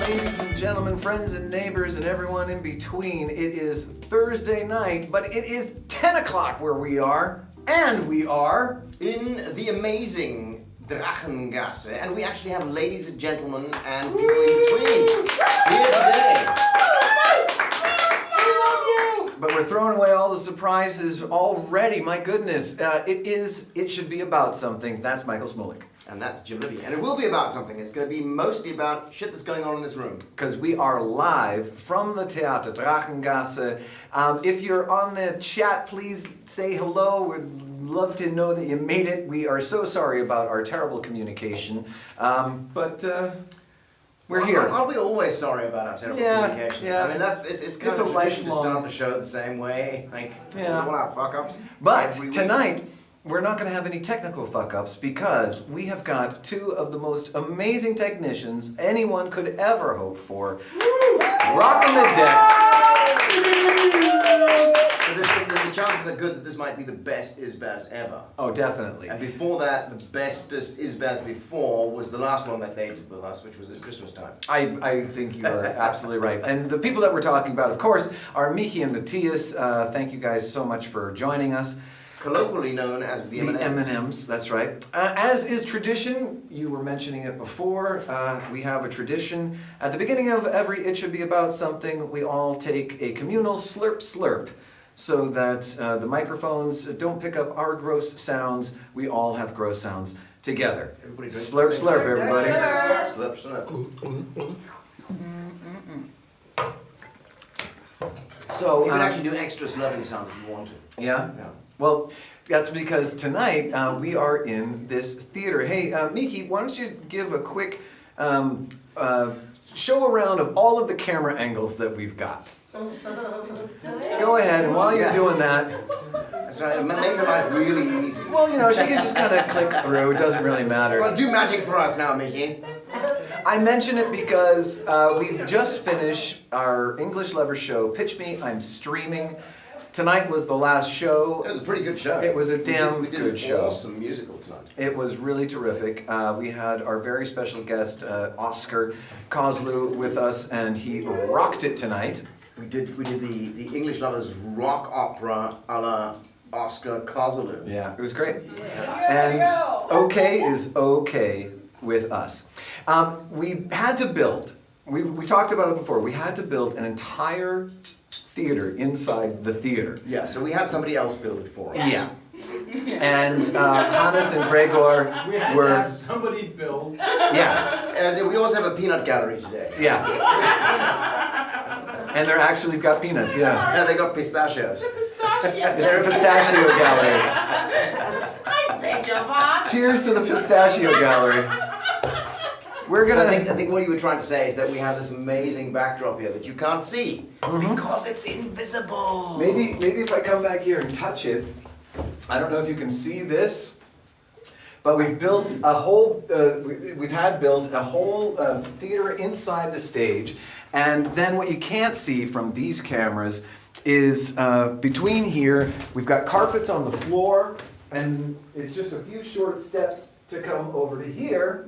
ladies and gentlemen, friends and neighbors, and everyone in between. It is Thursday night, but it is 10 o'clock where we are, and we are in the amazing Drachengasse. And we actually have ladies and gentlemen and people in between here today. But we're throwing away all the surprises already. My goodness, it should be about something. That's Michael Smolik. And that's Jim Libby. And it will be about something. It's going to be mostly about shit that's going on in this room. Because we are live from the Theater Drachengasse. If you're on the chat, please say hello. We'd love to know that you made it. We are so sorry about our terrible communication. But we're here. Aren't we always sorry about our terrible communication? Yeah. I mean, it's kind of a tradition to start the show the same way. Like, we all have fuck-ups. But every week. tonight, we're not going to have any technical fuck-ups because we have got two of the most amazing technicians anyone could ever hope for. Rocking the decks. So the chances are good that this might be the best Isbaz ever. Oh, definitely. And before that, the bestest Isbaz before was the last one that they did with us, which was at Christmas time. I think you are absolutely right. And the people that we're talking about, of course, are Michi and Matthias. Thank you guys so much for joining us. Colloquially known as the M&Ms. M&Ms, that's right. As is tradition, you were mentioning it before, we have a tradition. At the beginning of every It Should Be About Something, we all take a communal slurp slurp so that the microphones don't pick up our gross sounds. We all have gross sounds together. Everybody drink Slurp the same slurp, thing. everybody. Slurp slurp. So, You can actually do extra slurping sounds if you want to. yeah? Yeah. Well, that's because tonight we are in this theater. Hey, Miki, why don't you give a quick show around of all of the camera angles that we've got? Go ahead, and while you're doing that, That's right, make her life really easy. well, you know, she can just kind of click through. It doesn't really matter. Well, do magic for us now, Mickey. I mention it because we've just finished our English Lover show, Pitch Me, I'm streaming. Tonight was the last show. It was a pretty good show. It was a damn we did good an show. Awesome musical tonight. It was really terrific. We had our very special guest, Oscar Kozlu, with us, and he rocked it tonight. We did the English Lovers rock opera a la Oscar Kozlu. Yeah, it was great. And okay is okay with us. We had to build, we talked about it before, we had to build an entire theater inside the theater. Yeah, so we had somebody else build it for us. Yeah. And Hannes and Gregor We had to were, have somebody build. yeah, As in, we also have a peanut gallery today. yeah. And they're actually got peanuts, yeah. Yeah, they got pistachios. They're a pistachio gallery. I beg your pardon. Cheers to the pistachio gallery. We're So gonna. I think what you were trying to say is that we have this amazing backdrop here that you can't see because it's invisible. Maybe if I come back here and touch it, I don't know if you can see this, but we've built a whole. We've had built a whole theater inside the stage, and then what you can't see from these cameras is between here we've got carpets on the floor, and it's just a few short steps to come over to here,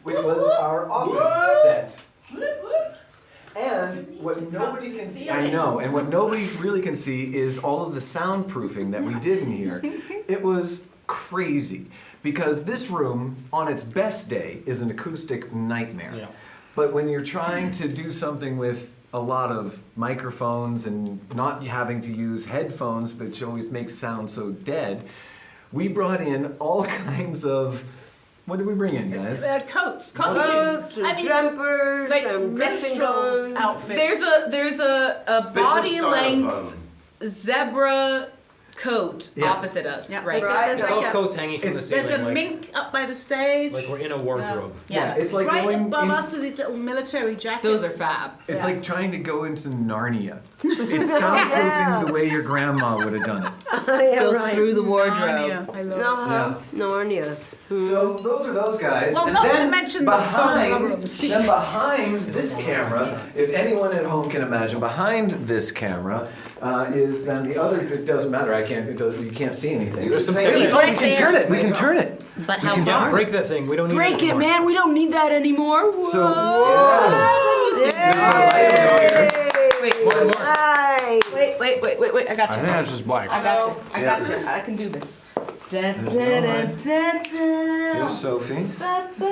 which was our office set. And what nobody can see, I know, and what nobody really can see is all of the soundproofing that we did in here. It was crazy, because this room, on its best day, is an acoustic nightmare. Yeah. But when you're trying to do something with a lot of microphones and not having to use headphones, which always makes sound so dead, we brought in all kinds of, what did we bring in, guys? Coats, costumes. Jumpers, like dressing minstrels gowns. outfit. There's a Bits of body length styrofoam. zebra coat Yeah. opposite us, Yeah, right? Right. There's It's like all a- coats hanging from the There's a ceiling, like mink up by the stage. we're in a wardrobe. Yeah. It's like right going above in, us are these little military jackets. Those are fab. it's like trying to go into Narnia. It's soundproofing the way your grandma would have done it. Yeah, Go right. through the wardrobe. Narnia. I love it. Narnia. So those are those guys. Well, and not to then mention the behind, phone rooms. then behind this camera, if anyone at home can imagine, behind this camera is then the other. It doesn't matter. You can't see anything. There's some It's technical. Oh, we can turn it. We can turn it. But how can far? Break that thing. We don't need Break it, anymore. man. We don't need that anymore. So Whoa. got I you. think that's just black. I got you. I got Yeah. you. I can do this. Da, There's da, no da, line. da, da. Here's Sophie. Ba, ba.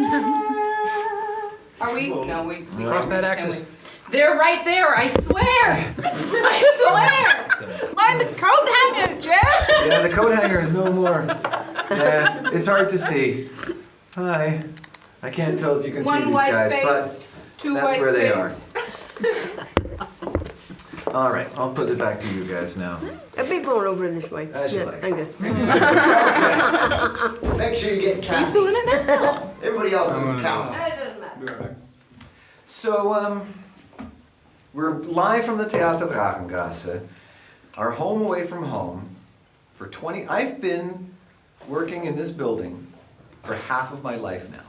Are we? No, we Cross that can axis. we? They're right there. I swear. I swear. Mind the coat hanger, Jeff! Yeah, the coat hanger is no more. Yeah, it's hard to see. Hi. I can't tell if you can see One these white guys, face. Two that's white where they face. but all right, I'll put it back to you guys now. I'll be going over this way. As you Yeah, like. I'm good. Make sure you get Kathy. You still in it now? Everybody else is counter. Be right back. So, we're live from the Theater Drachengasse, our home away from home, for 20, I've been working in this building for half of my life now.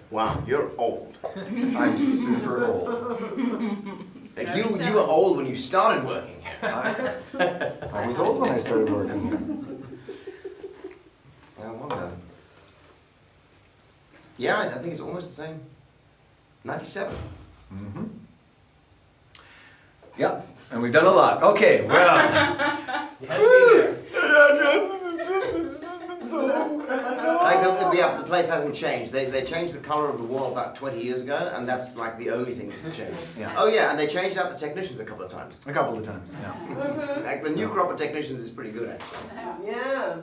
Wow, you're old. I'm super old. Like you were old when you started working. I was old when I started working here. I wonder. Yeah, I think it's almost the same. 97. Mm-hmm. Yep, and we've done a lot. Okay, well. Like the place hasn't changed. They changed the color of the wall about 20 years ago, and that's like the only thing that's changed. Yeah. Oh yeah, and they changed out the technicians a couple of times. A couple of times, yeah. Like the new crop of technicians is pretty good actually. Yeah.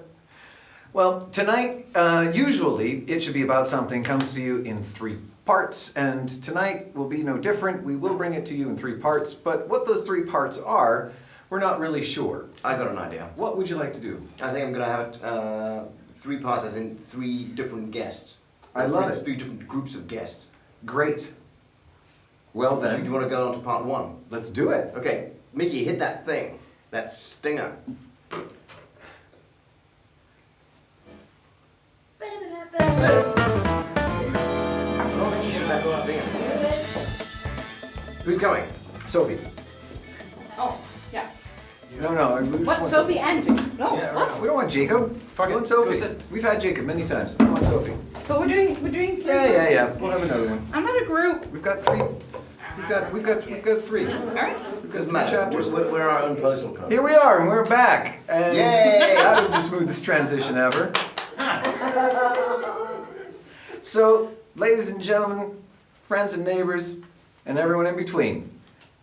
Well, tonight, usually, It Should Be About Something comes to you in 3 parts, and tonight will be no different. We will bring it to you in 3 parts, but what those 3 parts are, we're not really sure. I got an idea. What would you like to do? I think I'm gonna have it 3 parts, as in 3 different guests. I love it. 3 different groups of guests. Great. Well Do you then, want to go on to part 1? let's do it. Okay, Mickey, hit that thing. That stinger. Oh, you should have the stinger. Who's coming? Sophie. Oh, yeah. No, we just What? want Sophie and Jacob? No. Yeah, What? right. We don't want Jacob. Fuck we it. want Go Sophie. sit. We've had Jacob many times. We want Sophie. But we're doing three. Yeah. We'll have another one. I'm not a group. We've got 3. We've got 3. All right. We've got Doesn't 3 matter. chapters. We're our own postal code. Here we are, and we're back. And Yay! that was the smoothest transition ever. So, ladies and gentlemen, friends and neighbors, and everyone in between,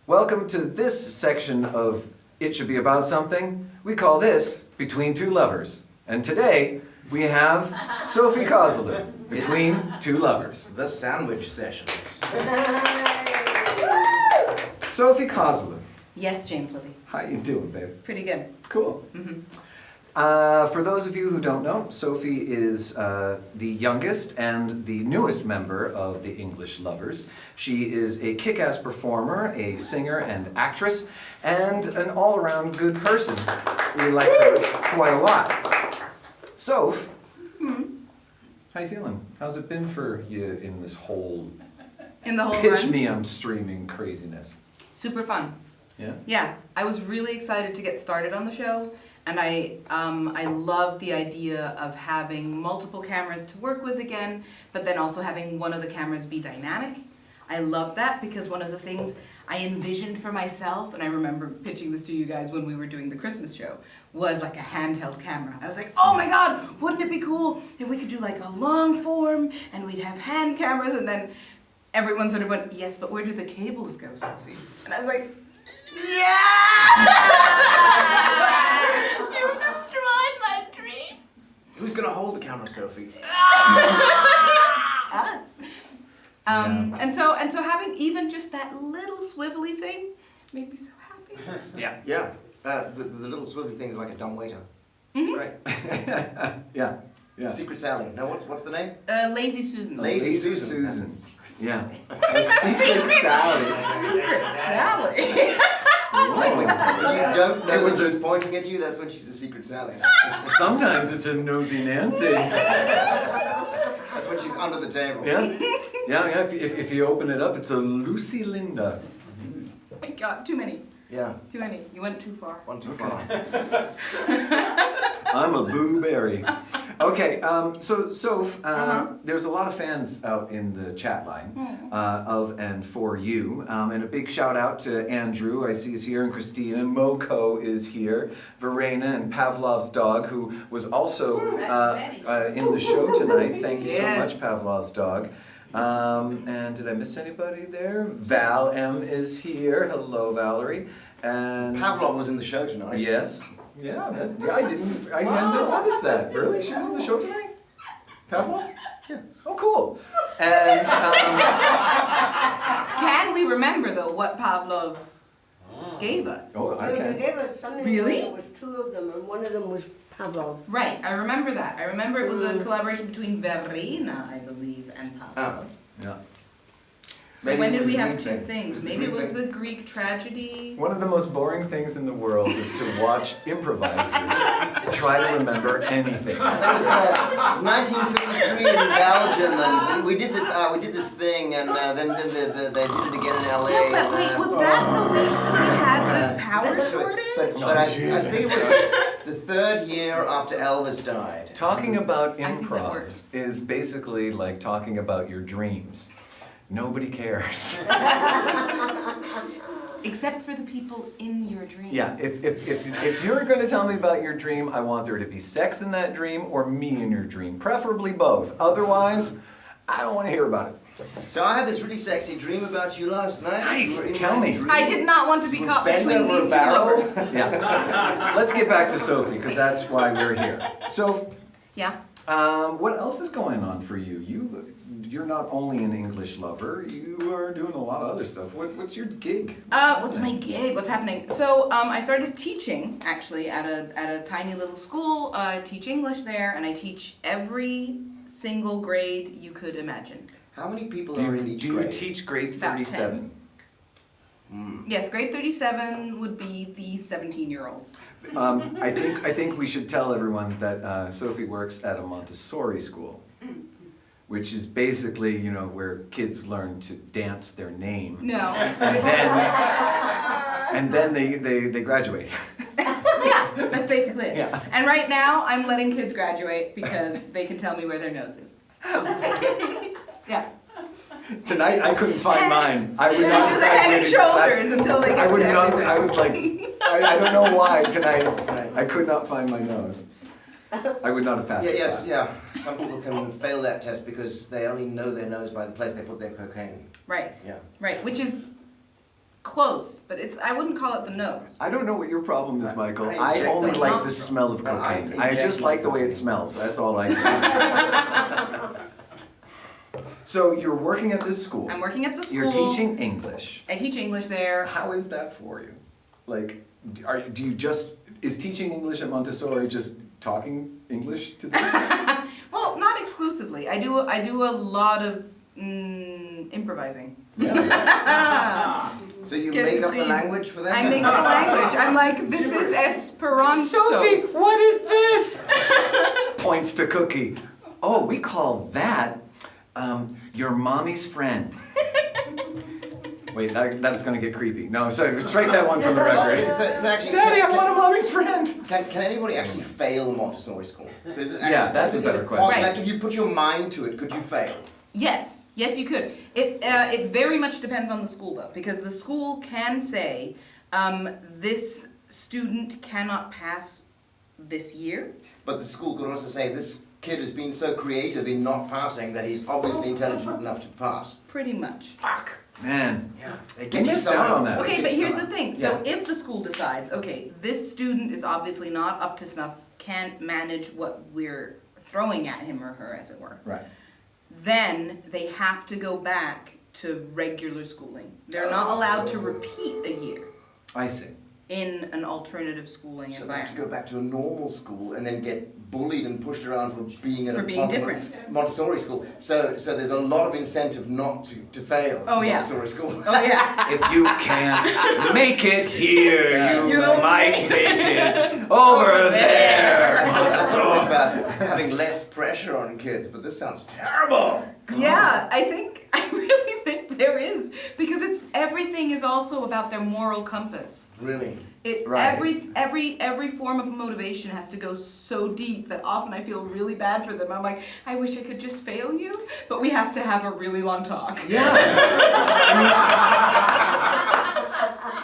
welcome to this section of It Should Be About Something. We call this Between Two Lovers. And today, we have Sophie Kozelu, Between Two Lovers. The sandwich sessions. Sophie Kozelu, Yes, James Libby. how you doing, babe? Pretty good. Cool. For those of you who don't know, Sophie is the youngest and the newest member of the English Lovers. She is a kick-ass performer, a singer and actress, and an all-around good person. We like her quite a lot. Soph, how you feeling? How's it been for you in this whole In the whole pitch run. me I'm streaming craziness? Super fun. Yeah? Yeah, I was really excited to get started on the show, and I loved the idea of having multiple cameras to work with again, but then also having one of the cameras be dynamic. I love that because one of the things I envisioned for myself, and I remember pitching this to you guys when we were doing the Christmas show, was like a handheld camera. I was like, oh my God, wouldn't it be cool if we could do like a long form and we'd have hand cameras, and then everyone sort of went, yes, but where do the cables go, Sophie? And I was like, yeah! You've destroyed my dreams. Who's gonna hold the camera, Sophie? Us. And so having even just that little swivelly thing made me so happy. Yeah. Yeah. The little swivelly thing is like a dumb waiter. Right. Yeah. Yeah. Secret Sally. No, what's the name? Lazy Susan. Lazy Lazy Susan. Susan. Yeah. A Secret Sally. Secret Sally. If you don't know when she's pointing at you, that's when she's a Secret Sally. Sometimes it's a nosy Nancy. That's when she's under the table. Yeah? Yeah. If you open it up, it's a Lucy Linda. Oh my God, too many. Yeah. Too many. You went too far. One too far. I'm a blueberry. Okay, so Soph, there's a lot of fans out in the chat line of and for you, and a big shout out to Andrew, I see is here, and Christina, Moko is here, Verena, and Pavlov's dog, who was also in the show tonight. Thank you so much, Pavlov's dog. And did I miss anybody there? Val M is here. Hello, Valerie. And Pavlov was in the show tonight. yes. Yeah, I hadn't noticed that. Really? She was in the show tonight? Pavlov? Yeah. Oh, cool. And, Can we remember though what Pavlov gave us? oh, I They can. gave us something. Really? There was two of them, and one of them was Pavlov. Right, I remember that. I remember it was a collaboration between Verena, I believe, and Pavlov. Yeah. So Maybe when it did was we the have Greek two thing. things? Was it the Maybe it Greek was thing? the Greek tragedy. One of the most boring things in the world is to watch improvisers try to remember anything. That was 1953 in Belgium, and we did this thing, and then they did it again in LA. Yeah, but wait, was that the week that we had the power So- shortage? But I think it was the third year after Elvis died. Talking about I think that improv works. is basically like talking about your dreams. Nobody cares. Except for the people in your dreams. Yeah, if you're going to tell me about your dream, I want there to be sex in that dream or me in your dream, preferably both. Otherwise, I don't want to hear about it. So I had this really sexy dream about you last night. Nice, You were in tell my me. dream. I did not want to be caught Bent between over these a two barrel. lovers. Yeah. Let's get back to Sophie, because that's why we're here. So, Yeah. what else is going on for you? You're not only an English lover, you are doing a lot of other stuff. What's your gig? What's my gig? What's happening? So I started teaching actually at a tiny little school. I teach English there, and I teach every single grade you could imagine. How many people Do are in you, each do you grade? teach grade About 37? Yes, grade 37 would be the 17-year-olds. I think we should tell everyone that Sophie works at a Montessori school, which is basically, where kids learn to dance their name. No. And then they graduate. Yeah, that's basically it. Yeah. And right now, I'm letting kids graduate because they can tell me where their nose is. Yeah. Tonight I couldn't find mine. I would They not do have the head and graduated class. shoulders until they get I would to not. everything. I was like, I don't know why tonight I could not find my nose. I would not have passed. Yeah, the yes, class. yeah. Some people can fail that test because they only know their nose by the place they put their cocaine. Right, Yeah. right, which is close, but I wouldn't call it the nose. I don't know what your problem is, Michael. I I inject only the like the nostril. smell of No, I cocaine. I just inject like the way it cocaine. smells. That's all I do. So you're working at this school. I'm working at the school. You're teaching English. I teach English there. How is that for you? Like, is teaching English at Montessori just talking English to them? Well, not exclusively. I do a lot of improvising. Yeah. So you Yes, make up the please. language for them? I make up the language. I'm like, this is Esperanto. Sophie, what is this? Points to Cookie. Oh, we call that your mommy's friend. Wait, that is going to get creepy. No, sorry, strike that one from the record. So actually, Daddy, I want a mommy's friend. Can anybody actually fail Montessori school? So is it Yeah, that's a is better it question. possible, Right. Like if you put your mind to it, could you fail? Yes, you could. It very much depends on the school though, because the school can say, this student cannot pass this year. But the school could also say this kid has been so creative in not passing that he's obviously intelligent enough to pass. Pretty much. Fuck. Man. Yeah, they You missed out on that. Okay, but here's the thing. So Yeah. if the school decides, okay, this student is obviously not up to snuff, can't manage what we're throwing at him or her, as it were, Right. then they have to go back to regular schooling. They're not allowed to repeat a year I see. in an alternative schooling So they have to go environment. back to a normal school and then get bullied and pushed around for being in For a being proper Montessori school. So there's a lot of incentive not to fail Oh, in yeah. Montessori school. Oh yeah. If you can't make it here, you You'll might make it over there. It's always about having less pressure on kids, but this sounds terrible. Yeah, I really think there is, because it's everything is also about their moral compass. Really? Right. Every form of motivation has to go so deep that often I feel really bad for them. I'm like, I wish I could just fail you, but we have to have a really long talk. Yeah.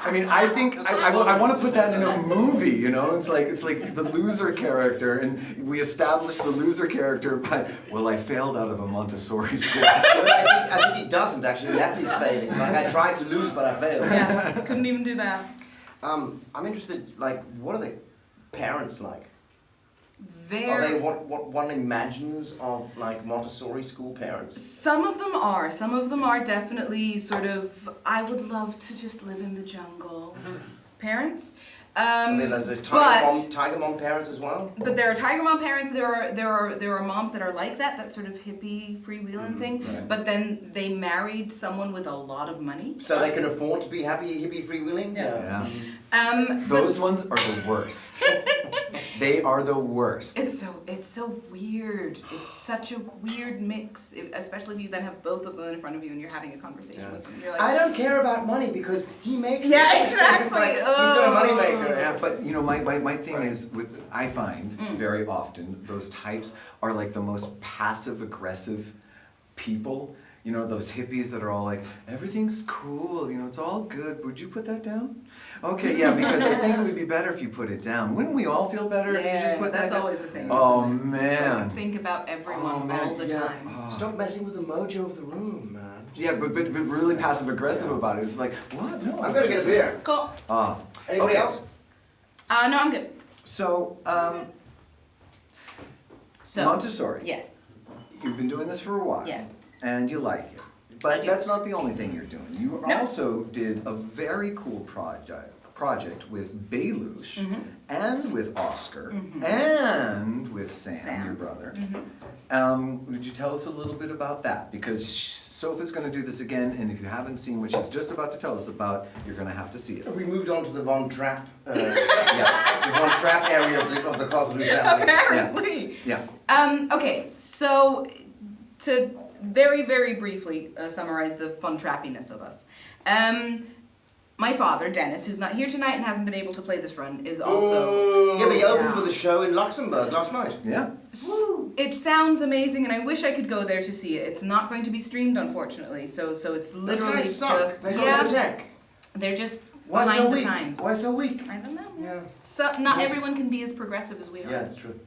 I mean, I think I want to put that in a movie. You know, it's like the loser character, and we establish the loser character by, well, I failed out of a Montessori school. But I think he doesn't actually. That's his failing. Like I tried to lose, but I failed. Yeah, couldn't even do that. I'm interested. Like, what are the parents like? Are Very. they what one imagines of like Montessori school parents? Some of them are. Some of them are definitely sort of, I would love to just live in the jungle parents. There's a but tiger mom parents as well. there are tiger mom parents. There are moms that are like that sort of hippie freewheeling thing. right. But then they married someone with a lot of money. So they can afford to be happy hippie freewheeling. Yeah. Yeah. Those ones are the worst. They are the worst. It's so weird. It's such a weird mix, especially if you then have both of them in front of you and you're having a conversation with them. You're like, I don't care about money because he makes it. Yeah, exactly. It's like, he's got a money maker. Yeah. But you know, my thing is with I find very often those types are like the most passive aggressive people. You know, those hippies that are all like, everything's cool, you know, it's all good. Would you put that down? Okay, yeah, because I think it would be better if you put it down. Wouldn't we all feel better if you just put that that's down? always the thing. Oh It's man. like, think about everyone man, all the yeah. time. Oh. Stop messing with the mojo of the room, man. Yeah, but really passive aggressive about it. It's like, what? No, I'm gonna get a beer. Cool. Ah. Anybody Okay. else? No, I'm good. So, So, Montessori. yes, You've been doing this for a while. yes. And you like it. I But do. that's not the only thing you're doing. You No. also did a very cool project with Belush Mm-hmm. and with Oscar and with Sam, your brother. Would you tell us a little bit about that? Because Sophie's going to do this again, and if you haven't seen what she's just about to tell us about, you're going to have to see it. We moved on to the Von Trapp, Yeah, the Von Trapp area of the Cosby family. Apparently. yeah. Okay, so to very, very briefly summarize the fun trappiness of us. My father, Dennis, who's not here tonight and hasn't been able to play this run, is also... Yeah, but he opened with a show in Luxembourg last night. Yeah. It sounds amazing, and I wish I could go there to see it. It's not going to be streamed, unfortunately, so it's Those literally guys suck. just... They got no tech. They're just Why so behind the weak? times. Why so weak? I don't know. Yeah. So, not everyone can be as progressive as we are. Yeah, it's true.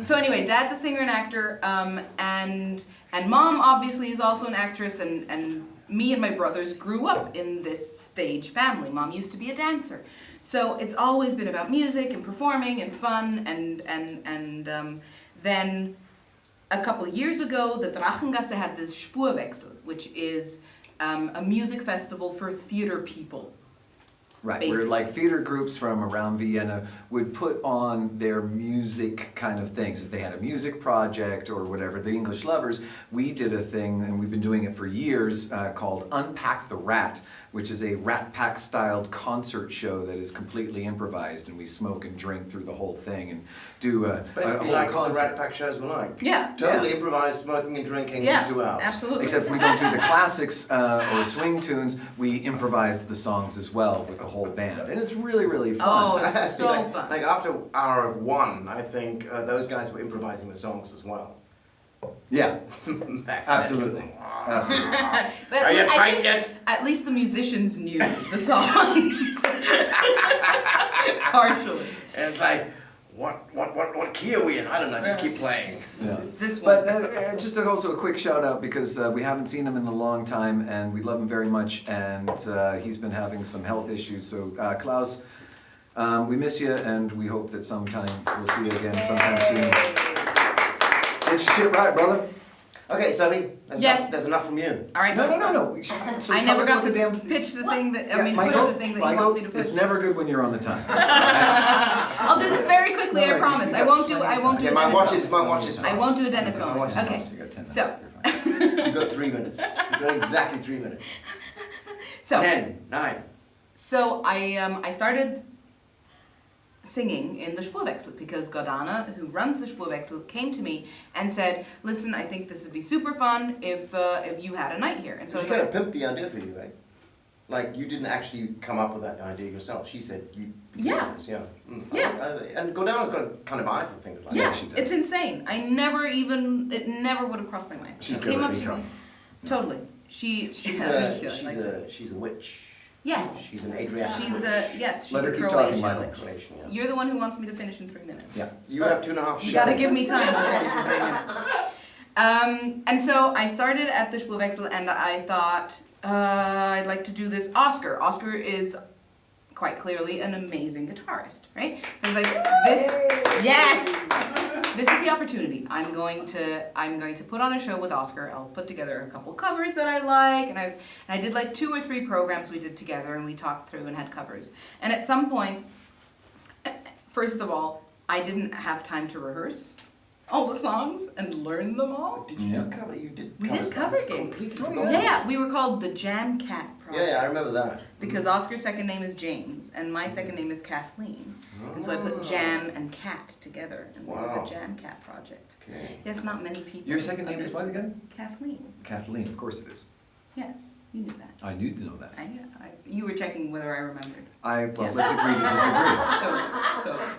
So anyway, Dad's a singer and actor, and Mom obviously is also an actress, and me and my brothers grew up in this stage family. Mom used to be a dancer, so it's always been about music and performing and fun, and then a couple of years ago, the Drachengasse had this Spurwechsel, which is a music festival for theater people. Right, Basically. where like theater groups from around Vienna would put on their music kind of things. If they had a music project or whatever, the English Lovers, we did a thing, and we've been doing it for years, called Unpack the Rat, which is a Rat Pack styled concert show that is completely improvised, and we smoke and drink through the whole thing and do a Basically whole like what the concert. Rat Pack shows were like. Yeah. Totally improvised smoking and drinking Yeah, for 2 hours. absolutely. Except we don't do the classics or swing tunes, we improvise the songs as well with the whole band. And it's really, really fun. Oh, it's so like, fun. Like after hour 1, I think those guys were improvising the songs as well. Yeah, Back absolutely. Absolutely. But Are you I tight think yet? At least the musicians knew the songs. Partially. And it's like, what key are we in? I don't know, just keep playing. Yeah. This one. But just also a quick shout out because we haven't seen him in a long time and we love him very much and he's been having some health issues. So Klaus, we miss you and we hope that sometime we'll see you again sometime soon. Get your shit right, brother. Okay, Sophie, there's enough from you. All right. No. So I tell never us got what to the damn... pitch the thing that, Yeah, push Michael, the thing that Michael, he wants me to push. it's never good when you're on the time. I'll do this very quickly, I promise. I won't do Yeah, a Dennis my watch moment. is I won't do a Dennis My moment. watch is Okay. You got 10 minutes. So, You're fine. You've got 3 minutes. You've got exactly 3 minutes. so 10, 9. So I started singing in the Spurwechsel because Gordana, who runs the Spurwechsel, came to me and said, "Listen, I think this would be super fun if you had a night here." And so I She's was going like, to pimp the idea for you, right? Like, you didn't actually come up with that idea yourself. She said you began Yeah. this, yeah. Yeah. And Gordana's got a kind of eye for things like Yeah, that. it's insane. It never would have crossed my mind. She's It good came at up to makeup. me. Totally. She's a witch. Yes. She's an Adriana. She's Let her a keep Croatian talking, Michael. witch. Croatian, yeah. You're the one who wants me to finish in 3 minutes. Yeah. You have 2.5 You gotta give me time to finish in 3 minutes. And so I started at the Spoelwechsel and I thought, I'd like to do this Oscar. Oscar is quite clearly an amazing guitarist, right? So I was like, this is the opportunity. I'm going to put on a show with Oscar. I'll put together a couple covers that I like, and I did like 2 or 3 programs we did together, and we talked through and had covers. And at some point, first of all, I didn't have time to rehearse all the songs and learn them all. Did you do cover? You did. We did cover gigs. Completely. Yeah, we were called the Jam Cat Project. Yeah, I remember that. Because Oscar's second name is James, and my second name is Kathleen. And so I put Jam and Cat together, and we were Wow. the Jam Cat Project. Okay. Yes, not many people. Your second name is what understand. again? Kathleen. Kathleen, of course it is. Yes, you knew that. I knew to know that. You were checking whether I remembered. Well, let's agree to disagree. Totally.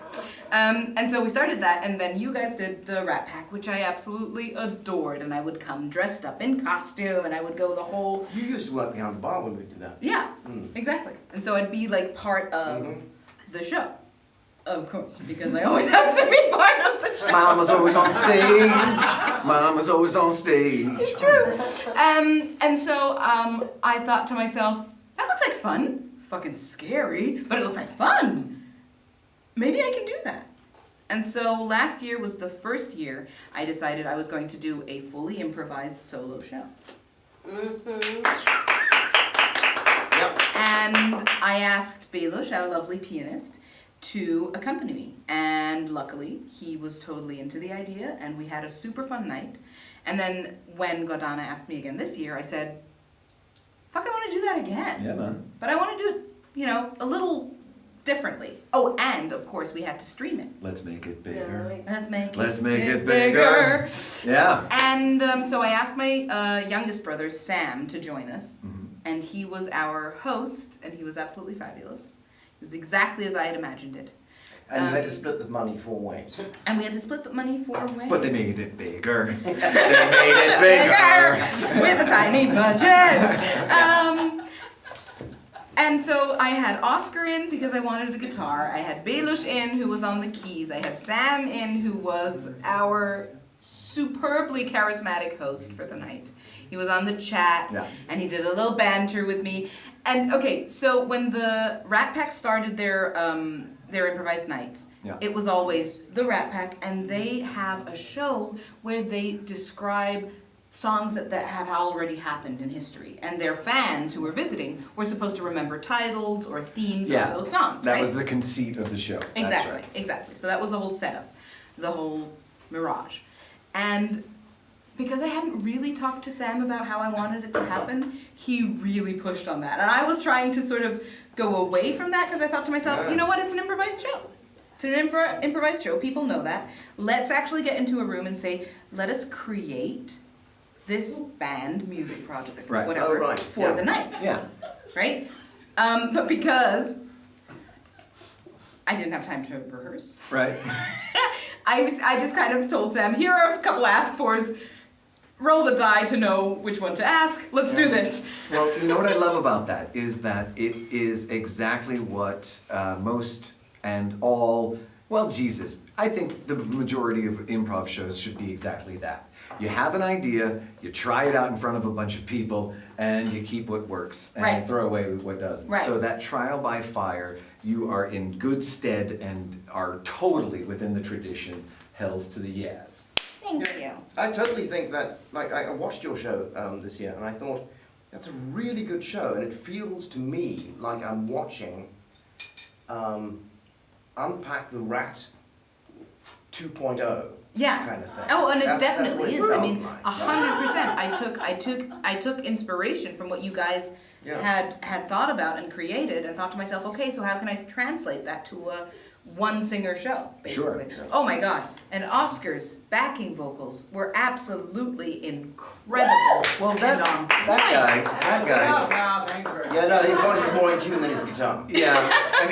And so we started that, and then you guys did the Rat Pack, which I absolutely adored, and I would come dressed up in costume, and I would go the whole. You used to work behind the bar when we did that. Yeah, Mm. exactly. And so I'd be like part of Mhm. the show. Of course, because I always have to be part of the show. Mama's always on stage. Mama's always on stage. It's true. And so I thought to myself, that looks like fun. Fucking scary, but it looks like fun. Maybe I can do that. And so last year was the first year I decided I was going to do a fully improvised solo show. Yep. And I asked Belush, our lovely pianist, to accompany me. And luckily, he was totally into the idea, and we had a super fun night. And then when Gordana asked me again this year, I said, fuck, I want to do that again. Yeah, man. But I want to do it, a little differently. Oh, and of course, we had to stream it. Let's make it bigger. Let's make it bigger. Yeah. And so I asked my youngest brother, Sam, to join us. Mhm. And he was our host, and he was absolutely fabulous. It was exactly as I had imagined it. And you had to split the money 4 ways. And we had to split the money 4 ways. But they made it bigger. They made it bigger. With a tiny budget. And so I had Oscar in because I wanted a guitar. I had Belush in who was on the keys. I had Sam in who was our superbly charismatic host for the night. He was on the chat, Yeah. and he did a little banter with me. And okay, so when the Rat Pack started their improvised nights, Yeah. it was always the Rat Pack, and they have a show where they describe songs that have already happened in history. And their fans who were visiting were supposed to remember titles or themes Yeah. of those songs, That right? was the conceit of the show. That's Exactly, right. exactly. So that was the whole setup, the whole mirage. And because I hadn't really talked to Sam about how I wanted it to happen, he really pushed on that. And I was trying to sort of go away from that because I thought to myself, Yeah. you know what, it's an improvised show. It's an improvised show, people know that. Let's actually get into a room and say, let us create this band music project, Right. whatever, Oh, right. for Yeah. the night, Yeah. right? But because I didn't have time to rehearse, Right. I just kind of told Sam, here are a couple ask-fors, roll the die to know which one to ask, let's do this. Well, you know what I love about that is that it is exactly what most and all, well, Jesus, I think the majority of improv shows should be exactly that. You have an idea, you try it out in front of a bunch of people, and you keep what works and Right. throw away what doesn't. Right. So that trial by fire, you are in good stead and are totally within the tradition. Hells to the yes. Thank you. I totally think that, like, I watched your show this year, and I thought, that's a really good show, and it feels to me like I'm watching Unpack the Rat 2.0 Yeah. kind of thing. Oh, and it That's what definitely it is. I felt mean, like. 100%. I took inspiration from what you guys Yeah. had thought about and created, and thought to myself, okay, so how can I translate that to a one singer show, basically? Sure. Oh my God! And Oscar's backing vocals were absolutely incredible. Well, And that guy, Yeah, no, he's is more in tune than his guitar. Yeah, I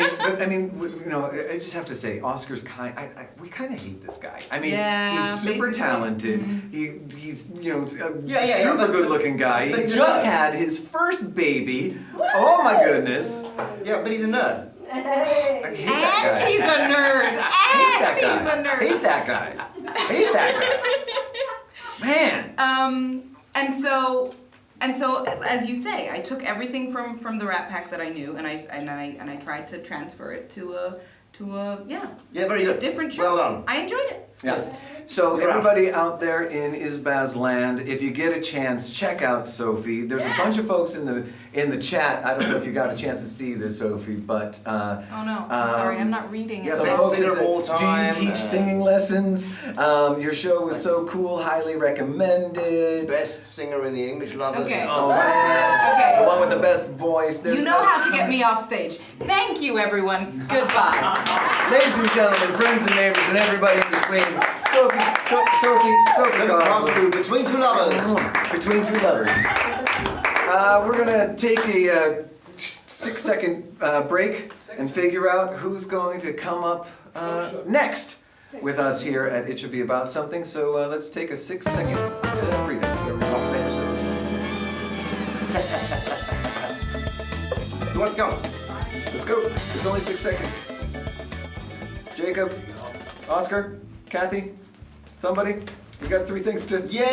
just have to say, Oscar's we kind of hate this guy. I mean, Yeah, he's super basically. talented. He's a Yeah, super but- good-looking guy. but He he's a just nerd. had his first baby. Oh my goodness! Yeah, but he's a nerd. I hate And that guy. he's a nerd. Hate that And guy. he's a nerd. Hate that guy. Hate that guy. Man. And so, as you say, I took everything from the Rat Pack that I knew, and I tried to transfer it to a Yeah, very good. different show. Well done. I enjoyed it. Yeah. So You're everybody out there in Isbaz land, if you get a chance, check out Sophie. There's a bunch of folks in the chat. I don't know if you got a chance to see this, Sophie, but Oh no, I'm sorry, I'm not reading it. some best folks singer that of all say, time, do you teach singing lessons? Your show was so cool, highly recommended. Best singer in the English Lovers. Okay. Oh man, Okay. the one with the best voice. There's You know no- how to get me off stage. Thank you, everyone. Goodbye. Ladies and gentlemen, friends and neighbors, and everybody in between, Sophie Philip Crosby. Crosby, Between Two Lovers. Between Two Lovers. We're gonna take a 6-second break and figure out who's going to come up next with us here at It Should Be About Something. So let's take a 6-second breather. Who wants to go? Let's go. It's only 6 seconds. Jacob, Oscar, Kathy, somebody. You got 3 things to. Yay!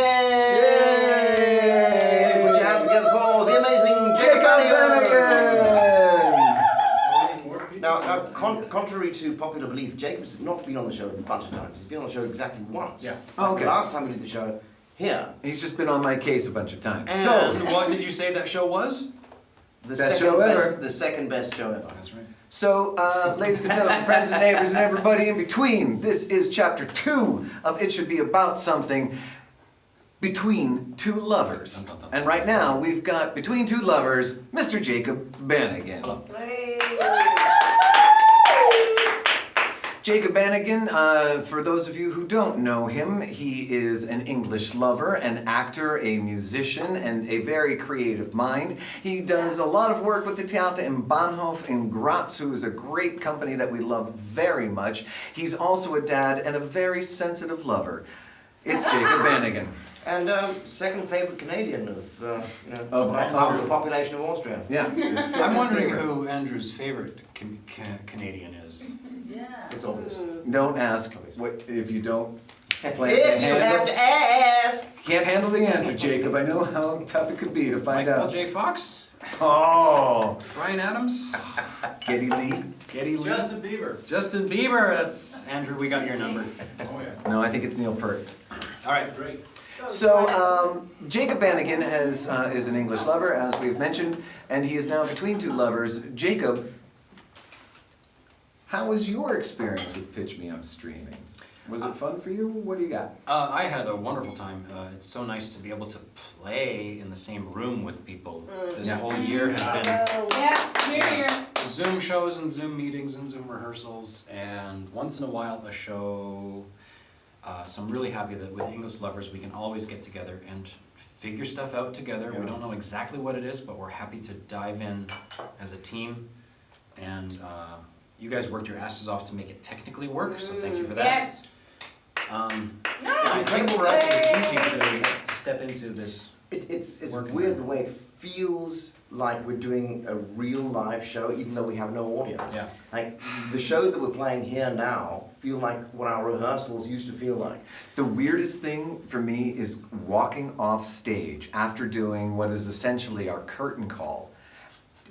Put your hands together for the amazing Jacob Bannigan! Now, contrary to popular belief, Jacob's not been on the show a bunch of times. He's been on the show exactly once. Yeah. Oh, okay. The last time we did the show here. He's just been on my case a bunch of times. And what did you say that show was? The Best second show best, ever. the second best show ever. That's right. So, ladies and gentlemen, friends and neighbors, and everybody in between, this is chapter 2 of It Should Be About Something, Between Two Lovers. Dun, dun, dun. And right now, we've got Between Two Lovers, Mr. Jacob Bannigan. Hello. Jacob Bannigan, for those of you who don't know him, he is an English lover, an actor, a musician, and a very creative mind. He does a lot of work with the Theater in Bahnhof in Graz, who is a great company that we love very much. He's also a dad and a very sensitive lover. It's Jacob Bannigan. And second favorite Canadian of Of the population of Austria. Yeah. I'm wondering who Andrew's favorite Canadian is. It's obvious. Don't ask what if you don't. If you have to ask. Can't handle the answer, Jacob. I know how tough it could be to find Michael out. J. Fox, Oh, Brian Adams, Geddy Lee. Geddy Lee, Justin Bieber. Justin Bieber. That's Andrew. We got your number. Oh yeah. No, I think it's Neil Peart. All right. Great. So, Jacob Bannigan is an English lover, as we've mentioned, and he is now between two lovers. Jacob, how was your experience with Pitch Me Up streaming? Was it fun for you? What do you got? I had a wonderful time. It's so nice to be able to play in the same room with people. This Yeah. whole year has been Yeah, here. Zoom shows and Zoom meetings and Zoom rehearsals, and once in a while a show. So I'm really happy that with English lovers we can always get together and figure stuff out together. Yeah. We don't know exactly what it is, but we're happy to dive in as a team. And you guys worked your asses off to make it technically work, so thank you for that. Yes. I think for us it was easy to step into this. It's Working weird on the way it feels like we're doing a real live show even though we have no audience. Yeah. Like the shows that we're playing here now feel like what our rehearsals used to feel like. The weirdest thing for me is walking off stage after doing what is essentially our curtain call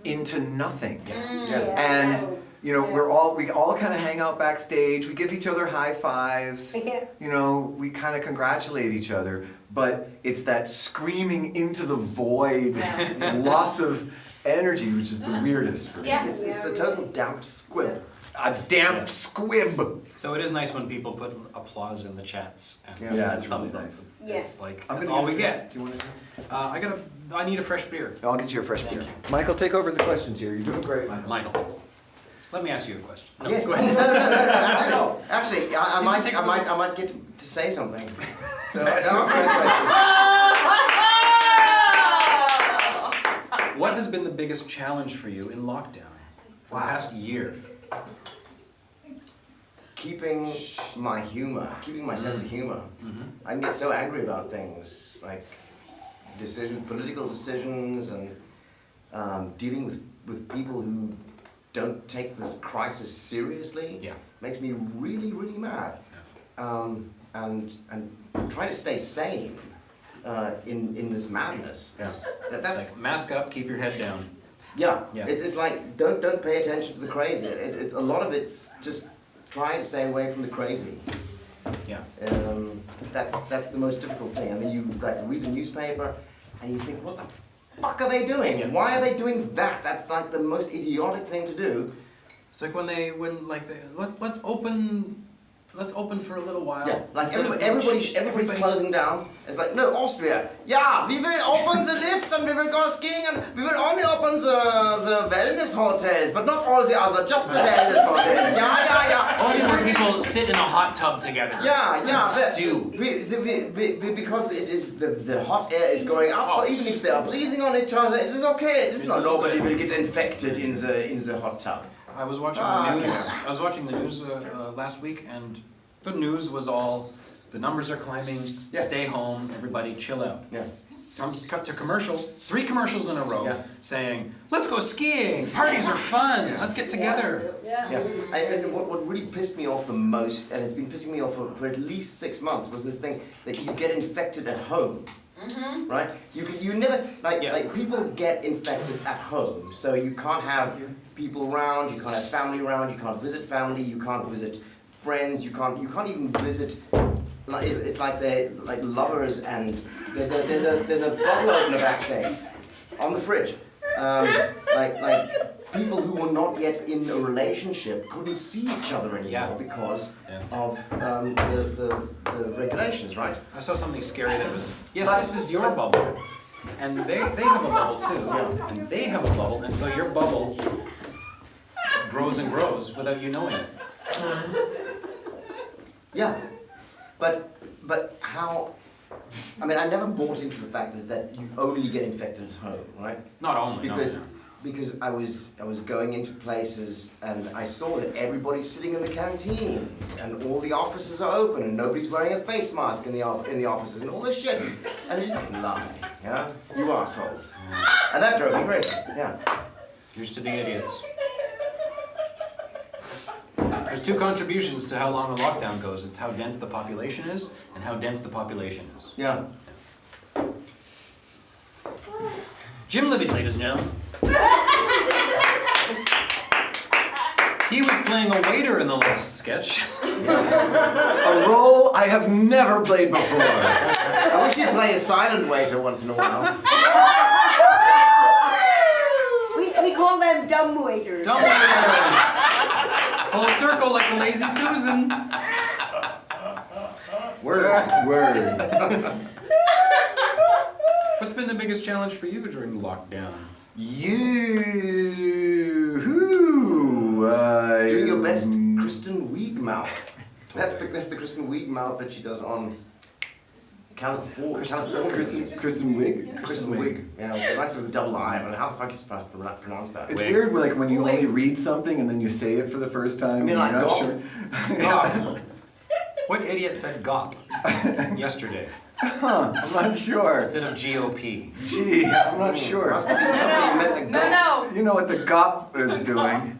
into nothing. And you know, we all kind of hang out backstage. We give each other high fives. You know, we kind of congratulate each other. But it's that screaming into the void, loss of energy, which is the weirdest for me. It's a total damp squib. A damp squib. So it is nice when people put applause in the chats. And Yeah, it's really thumbs up. nice. It's Yes. like, I'm that's gonna all we a- get. Do you want to? I need a fresh beer. I'll get you a fresh beer. Michael, take over the questions here. You're doing great, Michael. Michael, let me ask you a question. No, Yes. go ahead. Actually, I might get to say something. So, What has been the biggest challenge for you in lockdown for the past year? Keeping my humor, keeping my sense of humor. I can get so angry about things like political decisions, and dealing with people who don't take this crisis seriously. Yeah. Makes me really, really mad. And try to stay sane in this madness. Yeah. That's It's like, mask up, keep your head down. yeah. Yeah. It's like don't pay attention to the crazy. It's a lot of it's just try to stay away from the crazy. Yeah. That's the most difficult thing. And then you like read the newspaper, and you think, what the fuck are they doing? Yeah. Why are they doing that? That's like the most idiotic thing to do. It's like let's open for a little while. Yeah, like Instead of- everybody's closing down. It's like, no, Austria. Yeah, we will open the lifts and we will go skiing and we will only open the wellness hotels, but not all the other, just the wellness hotels. Yeah. Only where people sit in a hot tub together. Yeah. And stew. Because it is the hot air is going up, so even if they are breathing on each other, it is okay. It is not nobody will get infected in the hot tub. I was watching the news. I was watching the news last week, and the news was all the numbers are climbing. Yeah. Stay home, everybody, chill out. Yeah. Cut to commercial. 3 commercials in a row Yeah. saying, "Let's go skiing. Parties are fun. Let's get together." Yeah, and what really pissed me off the most, and it's been pissing me off for at least 6 months, was this thing that you get infected at home. Right? You never like people get infected at home, so you can't have people around, you can't have family around, you can't visit family, you can't visit friends, you can't even visit. Like it's like they're like lovers, and there's a bottle opener backstage on the fridge. Like people who were not yet in a relationship couldn't see each other anymore because of the regulations, right? I saw something scary that was, yes, this is your bubble, and they have a bubble too, and they have a bubble, and so your bubble grows and grows without you knowing it. Yeah, but how? I mean, I never bought into the fact that you only get infected at home, right? Not only, Because I was going into places and I saw that everybody's sitting in the canteens and all the offices are open and nobody's wearing a face mask in the offices and all this shit. And it's just like, lie, yeah? You assholes. And that drove me crazy, yeah. Here's to the idiots. There's 2 contributions to how long a lockdown goes. It's how dense the population is and how dense the population is. Yeah. Jim Libby, ladies and gentlemen. He was playing a waiter in the last sketch. A role I have never played before. I wish you'd play a silent waiter once in a while. We call them dumb waiters. Dumb waiters! Full circle like a lazy Susan. Word. What's been the biggest challenge for you during lockdown? Doing your best Kristen Wiig mouth. That's the Kristen Wiig mouth that she does on California. Kristen Wiig. Kristen Wiig. Yeah, that's with a double I. I don't know how the fuck you supposed to pronounce that. It's weird like when you only read something and then you say it for the first time. I mean, like you're not gop. sure. Gop. What idiot said gop yesterday Huh, I'm not sure. instead of GOP? Gee, I'm not sure. Must have been somebody who meant the gop. No. You know what the GOP is doing?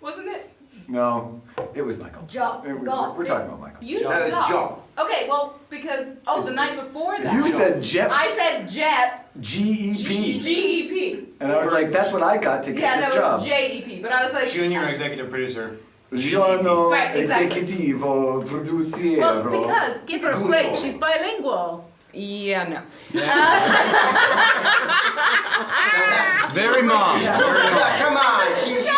Wasn't it? No, it was Michael. We're talking about Michael. You No, said it's Gop. Job. Okay, well, because, the night before that. You said Jep. I said Jep. GEP. GEP. And I was like, that's what I got to get Yeah, this no, job. it's JEP, but I was like. Junior executive producer. Giorno Right, exactly. Esecutivo Produciero. Well, because, give her a break, she's bilingual. Yeah, no. Very mom. Yeah, come on. She works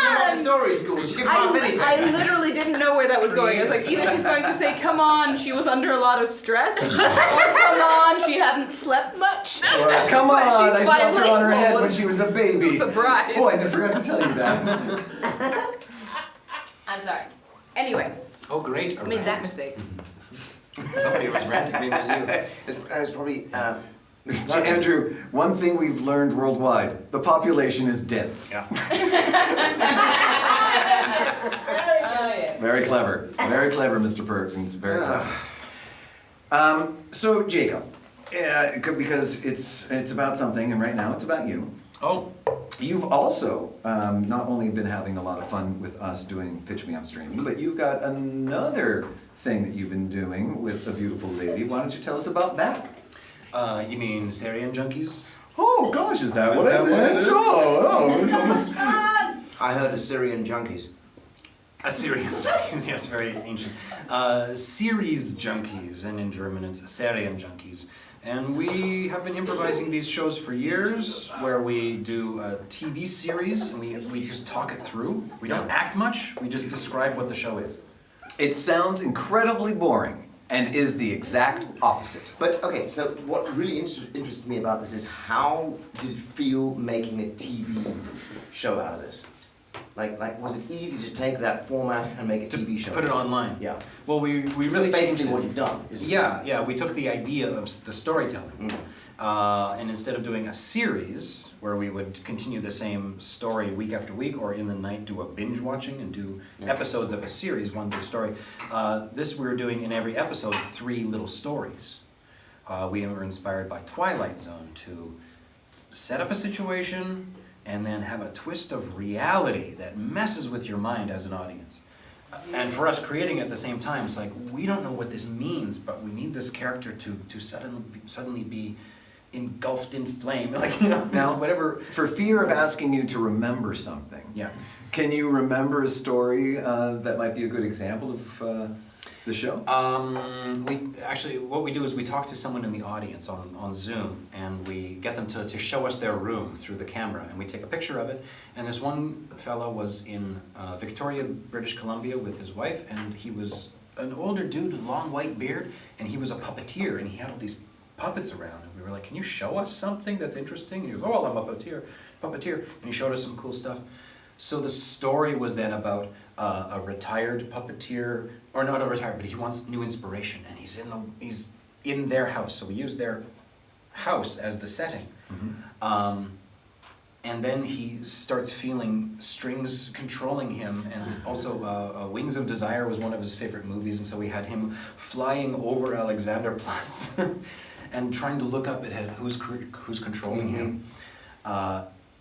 in a Montessori school. She can pass anything. I literally didn't know where that was going. I was like, either she's going to say, come on, she was under a lot of stress, or come on, she hadn't slept much. Or, come But on, she's I dropped her on her bilingual. head when Was- she was a baby. was a surprise. Oh, I forgot to tell you that. I'm sorry. Anyway, Oh, great. I made that mistake. Somebody was ranting me was you. It was probably Andrew, one thing we've learned worldwide, the population is dense. Yeah. Very clever, Mr. Perkins, very clever. So Jacob, because it's about something, and right now it's about you. Oh, You've also not only been having a lot of fun with us doing Pitch Me Up streaming, but you've got another thing that you've been doing with a beautiful lady. Why don't you tell us about that? you mean Syrian junkies? Oh gosh, is that Is what that I what meant? it is? Oh, it was almost... I heard Assyrian junkies. Assyrian junkies, yes, very ancient. Series junkies, and in German it's Assyrian junkies. And we have been improvising these shows for years, where we do a TV series and we just talk it through. We don't act much, we just describe what the show is. It sounds incredibly boring and is the exact opposite. But okay, so what really interests me about this is how did it feel making a TV show out of this? Like, was it easy to take that format and make a TV show? Put it online. Yeah. Well, we So really that's changed basically it. what you've done. Is Yeah, we took the idea of the storytelling, Mm. and instead of doing a series where we would continue the same story week after week, or in the night do a binge watching and do episodes of a series, one big story, this we're doing in every episode 3 little stories. We were inspired by Twilight Zone to set up a situation and then have a twist of reality that messes with your mind as an audience. And for us, creating at the same time, it's like, we don't know what this means, but we need this character to suddenly be engulfed in flame, like, you know, Now, whatever. For fear of asking you to remember something, Yeah. can you remember a story that might be a good example of the show? What we do is we talk to someone in the audience on Zoom, and we get them to show us their room through the camera, and we take a picture of it. And this one fellow was in Victoria, British Columbia with his wife, and he was an older dude with a long white beard, and he was a puppeteer, and he had all these puppets around, and we were like, can you show us something that's interesting? And he goes, oh, well, I'm a puppeteer, and he showed us some cool stuff. So the story was then about a retired puppeteer, or not a retired, but he wants new inspiration, and he's in their house. So we use their house as the setting, and then he starts feeling strings controlling him, and also Wings of Desire was one of his favorite movies, and so we had him flying over Alexanderplatz and trying to look up at who's controlling him.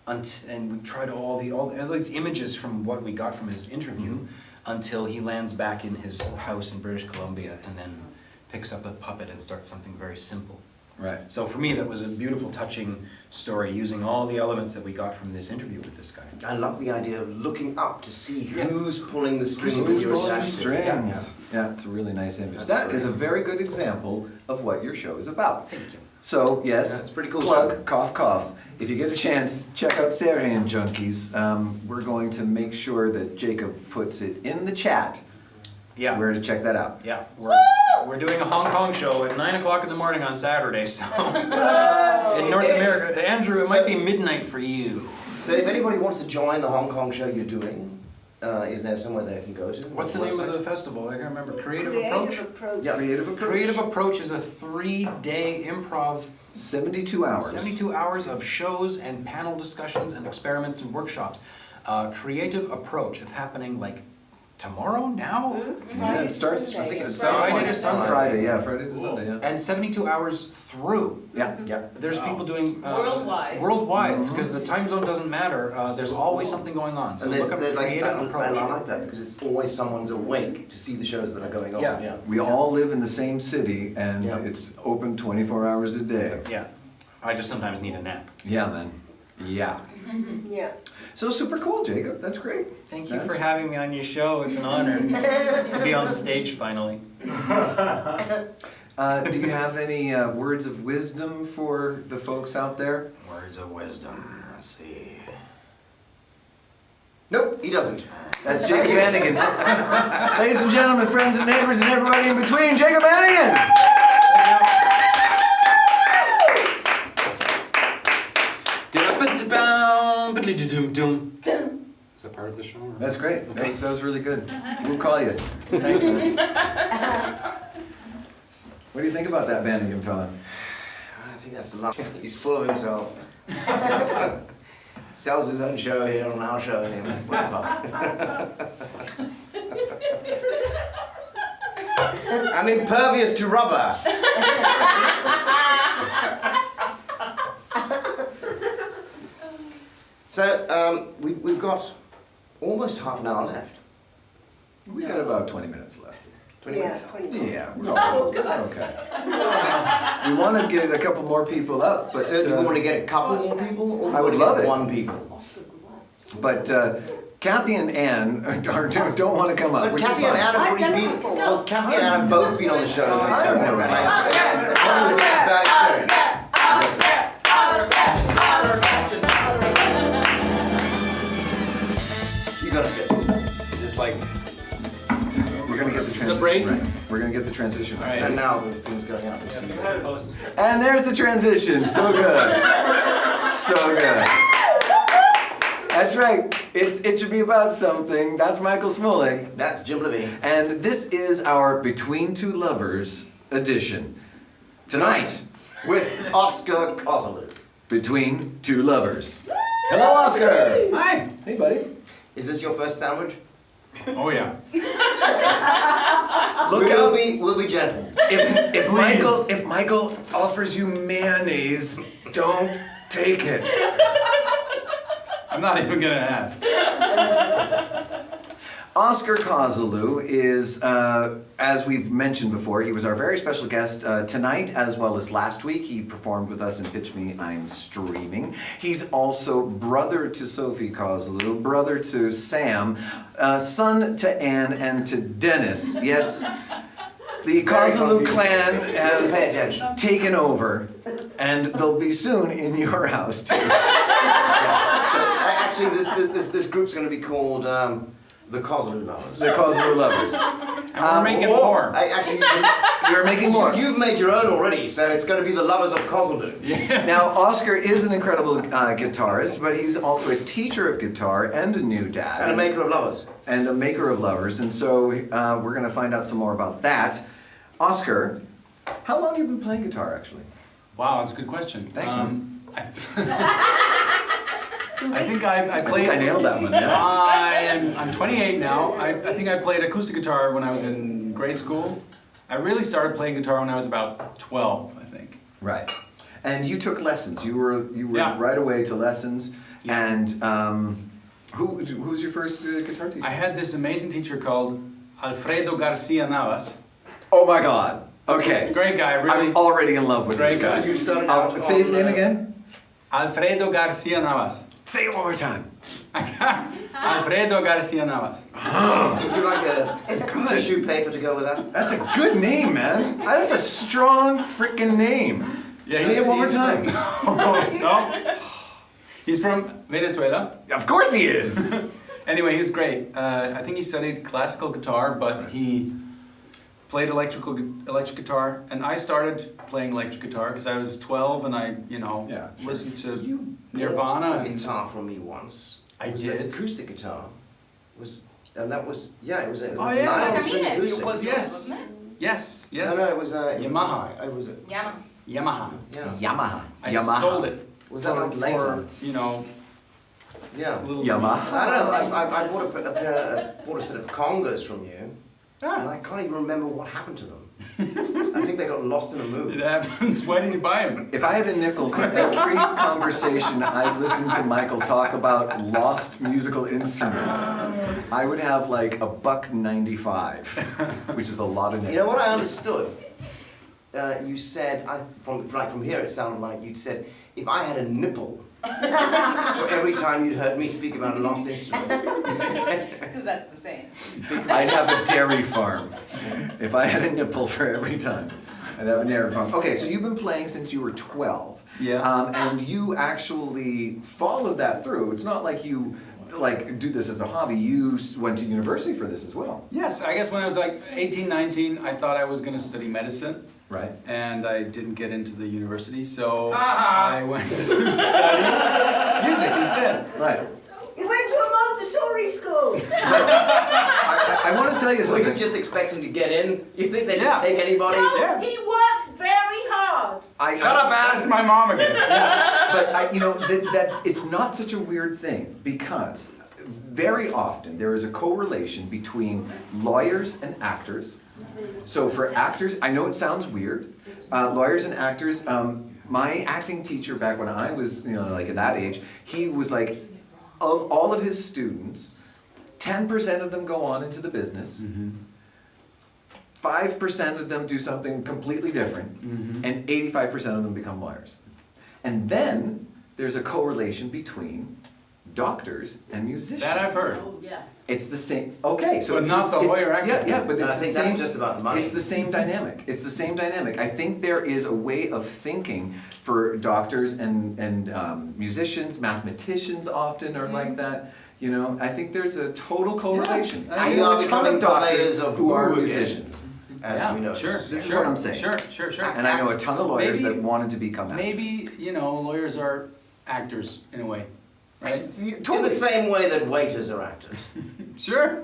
And we tried all these images from what we got from his interview until he lands back in his house in British Columbia and then picks up a puppet and starts something very simple. Right. So for me, that was a beautiful, touching story using all the elements that we got from this interview with this guy. I love the idea of looking up to see who's pulling the strings Who's that you're pulling the attached to. strings? Yeah, it's a really nice image. That's That great. is a very good example of what your show is about. Thank you. So, yes, Yeah, it's a pretty cool plug, show. cough, cough. If you get a chance, check out Syrian Junkies. We're going to make sure that Jacob puts it in the chat Yeah. where to check that out. Yeah, we're doing a Hong Kong show at 9 o'clock in the morning on Saturday, so in North America. Andrew, it might be midnight for you. So if anybody wants to join the Hong Kong show you're doing, is there somewhere they can go to? What's the name of the festival? I can't remember. Creative Approach? Yeah. Creative Approach. Creative Approach is a 3-day improv, 72 hours. 72 hours of shows and panel discussions and experiments and workshops. Creative Approach, it's happening like tomorrow, now? Yeah, it starts I think at it's some Friday point. to Sunday. Friday, yeah, Friday to Sunday, yeah. And 72 hours through. Yeah, yeah. There's people doing Worldwide. Worldwide, because the time zone doesn't matter. There's always something going on. So And there's look up like, Creative I Approach. like that because it's always someone's awake to see the shows that are going on. Yeah. We all live in the same city and Yeah. it's open 24 hours a day. Yeah, I just sometimes need a nap. Yeah, man. Yeah. Yeah. So super cool, Jacob. That's great. Thank you That's- for having me on your show. It's an honor to be on the stage finally. Do you have any words of wisdom for the folks out there? Words of wisdom. Let's see. Nope, he doesn't. That's Jacob Hannigan. Ladies and gentlemen, friends and neighbors and everybody in between, Jacob Hannigan! Is that part of the show? or- That's great. That was really good. We'll call you. Thanks, man. What do you think about that Hannigan fella? I think that's the last. He's full of himself. Sells his own show here on our show. Whatever. I'm impervious to rubber. So we've got almost half an hour left. We got about 20 minutes left. 20 minutes. 20. Yeah, we're okay. We want to get a couple more people up, but So do you want to get a couple more people, or do I you would want to love get it. one people? but Kathy and Ann don't want to come up. But which is Kathy and fine. Anne have I've already done been. it before. Well, Kathy and Anne have both been on the shows. I don't know that. That was a bad experience. You gotta sit. Is this like? We're gonna get the transition break? right. We're gonna get the transition right. And now the thing's going up. And there's the transition. So good. So good. That's right. It should be about something. That's Michael Smolik. That's Jim Levine. And this is our Between Two Lovers edition. Tonight, With Oscar Kozolu. Between Two Lovers. Hello, Oscar. Hi. Hey, buddy. Is this your first sandwich? Oh yeah. Look out. We'll be gentle. If Michael offers you mayonnaise, don't take it. I'm not even gonna ask. Oscar Kozolu is, as we've mentioned before, he was our very special guest tonight as well as last week. He performed with us in Pitch Me, I'm Streaming. He's also brother to Sophie Kozolu, brother to Sam, son to Anne and to Dennis. Yes, the Kozolu clan Pay has attention. taken over, and they'll be soon in your house too. Actually, this group's going to be called the Kozolu Lovers. The Kozolu Lovers. And we're making more. Actually, You're making more. you've made your own already, so it's going to be the Lovers of Kozolu. Now, Oscar is an incredible guitarist, but he's also a teacher of guitar and a new dad. And a maker of lovers. And a maker of lovers. And so we're going to find out some more about that. Oscar, how long have you been playing guitar, actually? Wow, that's a good question. Thanks, I think I played. I nailed that one, yeah. I'm 28 now. I think I played acoustic guitar when I was in grade school. I really started playing guitar when I was about 12, I think. Right. And you took lessons. You were Yeah. right away to lessons. Yeah. And who was your first guitar teacher? I had this amazing teacher called Alfredo Garcia Navas. Oh my God. Okay. Great guy, really. I'm already in love with Great this guy. guy. You started out Say his on, name again. Alfredo Garcia Navas. Say it one more time. Alfredo Garcia Navas. Would you like a tissue paper to go with that? That's a good name, man. That's a strong freaking name. Say he's- it one more he's time. No. He's from Venezuela. Of course he is. Anyway, he was great. I think he studied classical guitar, but he played electric guitar, and I started playing electric guitar because I was 12 and I, Yeah, sure. listened to You Nirvana bought a and guitar from me once. I It was an did. acoustic guitar. And that was, it was a Oh, yeah. nylon Like string Camines, acoustic. was yours, Yes. wasn't it? Yes, yes. No, it was a Yamaha. It was a, Yamaha. Yamaha. yeah. Yamaha. I Yamaha. sold it. Was that like later? Yeah. a little. Yamaha. I don't know. I bought a set of congas from you, and I can't even remember what happened to them. I think they got lost in a It move. happens. Why did you buy him? If I had a nickel for every conversation I've listened to Michael talk about lost musical instruments, I would have like $1.95, which is a lot of nickels. You know what I understood? You said, from here it sounded like you'd said, if I had a nipple for every time you'd heard me speak about a lost instrument. Because that's the same. I'd have a dairy farm. If I had a nipple for every time, I'd have a dairy farm. Okay, so you've been playing since you were 12. Yeah. And you actually followed that through. It's not like you do this as a hobby. You went to university for this as well. Yes, I guess when I was like 18, 19, I thought I was going to study medicine. Right. And I didn't get into the university, so I went to study music instead. Right. You went to a Montessori school. I want to tell you So something. you're just expecting to get in? You think they Yeah. just take anybody? No, he worked very hard. God. Shut up, That's Anne! my mom again. But that it's not such a weird thing because very often there is a correlation between lawyers and actors. So for actors, I know it sounds weird, lawyers and actors. My acting teacher back when I was, like at that age, he was like, of all of his students, 10% of them go on into the business. 5% of them do something completely different, and 85% of them become lawyers. And then there's a correlation between doctors and musicians. That I've heard. Oh, yeah. It's the same. Okay, so But it's not the lawyer actor. Yeah, but it's I the think same. that's just about the money. It's the same dynamic. It's the same dynamic. I think there is a way of thinking for doctors and musicians, mathematicians often are like that. I think there's a total correlation. Yeah. I We know are a ton becoming of doctors purveyors of who are woo again. musicians, As Yeah, we know. sure. This is sure, what I'm saying. Sure. and I know a ton of lawyers Maybe- that wanted to become actors. Maybe, lawyers are actors in a way, right? In the same way that waiters are actors. Sure.